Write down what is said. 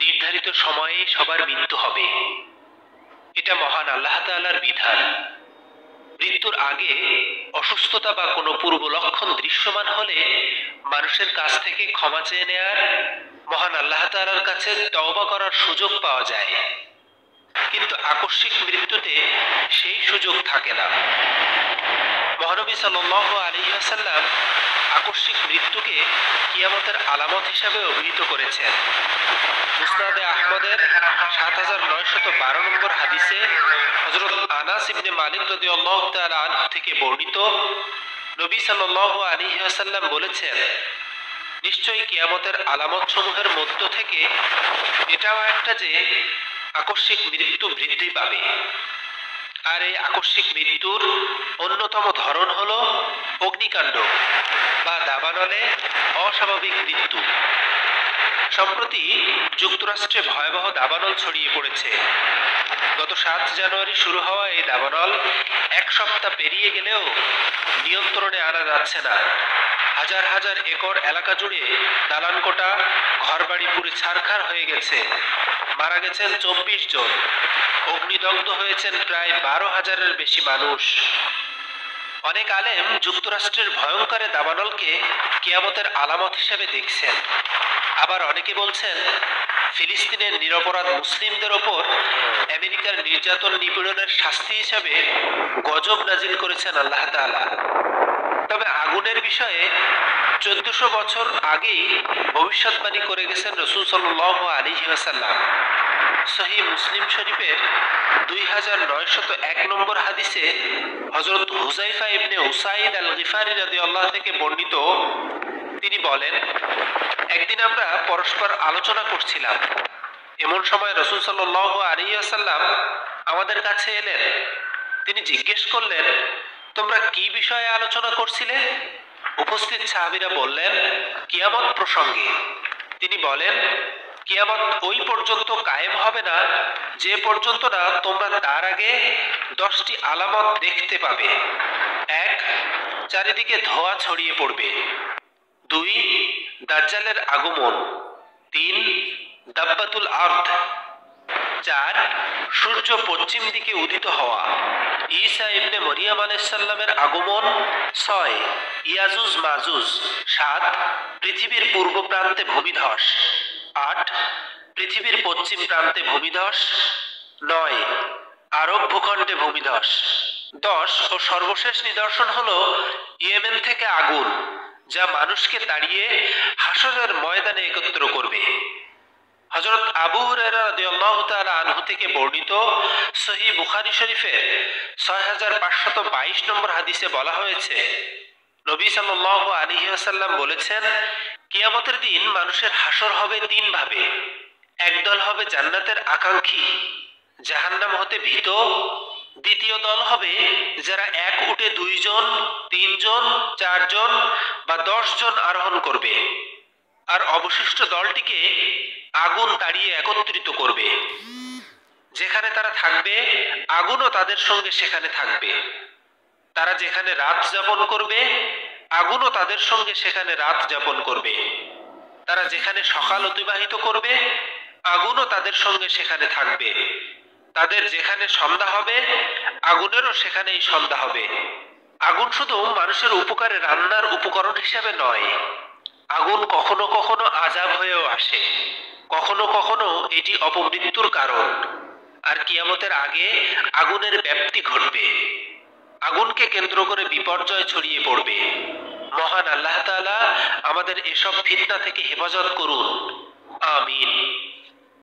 নির্ধারিত সময়ে সবার মৃত্যু হবে। এটা মহান আল্লাহ তাআলার বিধান। মৃত্যুর আগে অসুস্থতা বা কোনো পূর্ব লক্ষণ দৃশ্যমান হলে মানুষের কাছ থেকে ক্ষমা চেয়ে নেয়ার, মহান আল্লাহ তাআলার কাছে তওবা করার সুযোগ পাওয়া যায়। কিন্তু আকস্মিক মৃত্যুতে সেই সুযোগ থাকে না। মহানবী সাল্লাল্লাহু আলাইহি ওয়াসাল্লাম আকস্মিক মৃত্যুকে কিয়ামতের আলামত হিসাবে অভিহিত করেছেন। মুসনাদে আহমদের ৭৯১২ নম্বর হাদিসে হযরত আনাস ইবনে মালিক রাদিয়াল্লাহু তাআলা আনহু থেকে বর্ণিত, নবী সাল্লাল্লাহু আলাইহি ওয়াসাল্লাম বলেছেন, নিশ্চয়ই কিয়ামতের আলামত সমূহের মধ্য থেকে এটাও একটা যে আকস্মিক মৃত্যু বৃদ্ধি পাবে। আর এই আকস্মিক মৃত্যুর অন্যতম ধরন হলো অগ্নিকাণ্ড বা দাবানলে অস্বাভাবিক মৃত্যু। সম্প্রতি যুক্তরাষ্ট্রে ভয়াবহ দাবানল ছড়িয়ে পড়েছে। গত ৭ জানুয়ারি শুরু হওয়া এই দাবানল এক সপ্তাহ পেরিয়ে গেলেও নিয়ন্ত্রণে আনা যাচ্ছে না। হাজার হাজার একর এলাকা জুড়ে দালানকোটা, ঘরবাড়ি পুড়ে ছারখার হয়ে গেছে। মারা গেছেন ২৪ জন, অগ্নিদগ্ধ হয়েছেন প্রায় ১২,০০০-এর বেশি মানুষ। অনেক আলেম যুক্তরাষ্ট্রের ভয়ঙ্কর দাবানলকে কিয়ামতের আলামত হিসেবে দেখছেন। আবার অনেকে বলছেন ফিলিস্তিনের নিরপরাধ মুসলিমদের ওপর আমেরিকার নির্যাতন নিপীড়নের শাস্তি হিসাবে গজব নাজিল করেছেন আল্লাহ তাআলা। তবে আগুনের বিষয়ে ১৪০০ বছর আগেই ভবিষ্যৎবাণী করে গেছেন রাসূল সাল্লাল্লাহু আলাইহি ওয়াসাল্লাম। সহিহ মুসলিম শরীফের ২৯০১ নম্বর হাদিসে হযরত হুযায়ফা ইবনে উসাইদ আল গিফারি রাদিয়াল্লাহু থেকে বর্ণিত, তিনি বলেন, একদিন আমরা পরস্পর আলোচনা করছিলাম। এমন সময় রাসূল সাল্লাল্লাহু আলাইহি ওয়াসাল্লাম আমাদের কাছে এলেন। তিনি জিজ্ঞেস করলেন, তোমরা কি বিষয়ে আলোচনা করছিলে? উপস্থিত সাহাবীরা বললেন, কিয়ামত প্রসঙ্গে। তিনি বলেন, কিয়ামত ওই পর্যন্ত কায়েম হবে না যে পর্যন্ত না তোমরা তার আগে 10টি আলামত দেখতে পাবে। ১, চারিদিকে ধোঁয়া ছড়িয়ে পড়বে। ২, দাজ্জালের আগমন। ৩, দাব্বাতুল আরদ। ৪, সূর্য পশ্চিম দিকে উদিত হওয়া। ঈসা ইবনে মরিয়ম আলাইহিস সালামের আগমন। ৬, ইয়াজুজ মাজুজ। ৭, পৃথিবীর পূর্ব প্রান্তে ভূমিধস। ৮, পৃথিবীর পশ্চিম প্রান্তে ভূমিধস। ৯, আরব ভূখণ্ডে ভূমিধস। ১০ ও সর্বশেষ নিদর্শন হলো ইয়েমেন থেকে আগুন, যা মানুষকে তাড়িয়ে হাসরের ময়দানে একত্র করবে। হযরত আবু হুরায়রা রাদিয়াল্লাহু তাআলা আনহু থেকে বর্ণিত সহিহ বুখারী শরীফের ৬৫২২ নম্বর হাদিসে বলা হয়েছে, নবী সাল্লাল্লাহু আলাইহি ওয়াসাল্লাম বলেছেন, কিয়ামতের দিন মানুষের হাসর হবে ৩ ভাবে। একদল হবে জান্নাতের আকাঙ্ক্ষী, জাহান্নাম হতে ভীত। দ্বিতীয় দল হবে যারা এক উটে ২ জন, ৩ জন, ৪ জন বা ১০ জন আরোহণ করবে। আর অবশিষ্ট দলটিকে আগুন তাড়িয়ে একত্রিত করবে। যেখানে তারা থাকবে আগুনও তাদের সঙ্গে সেখানে থাকবে। তারা যেখানে রাত যাপন করবে আগুনও তাদের সঙ্গে সেখানে রাত যাপন করবে। তারা যেখানে সকাল অতিবাহিত করবে আগুনও তাদের সঙ্গে সেখানে থাকবে। তাদের যেখানে সন্ধ্যা হবে আগুনেরও সেখানেই সন্ধ্যা হবে। আগুন শুধু মানুষের উপকারে রান্নার উপকরণ হিসেবে নয়, আগুন কখনো কখনো আযাব হয়েও আসে, কখনো কখনো এটি অপমৃত্যুর কারণ। আর কিয়ামতের আগে আগুনের ব্যাপ্তি ঘটবে, আগুনকে কেন্দ্র করে বিপর্যয় ছড়িয়ে পড়বে। মহান আল্লাহ তাআলা আমাদের এসব ফিতনা থেকে হেফাজত করুন। আমিন।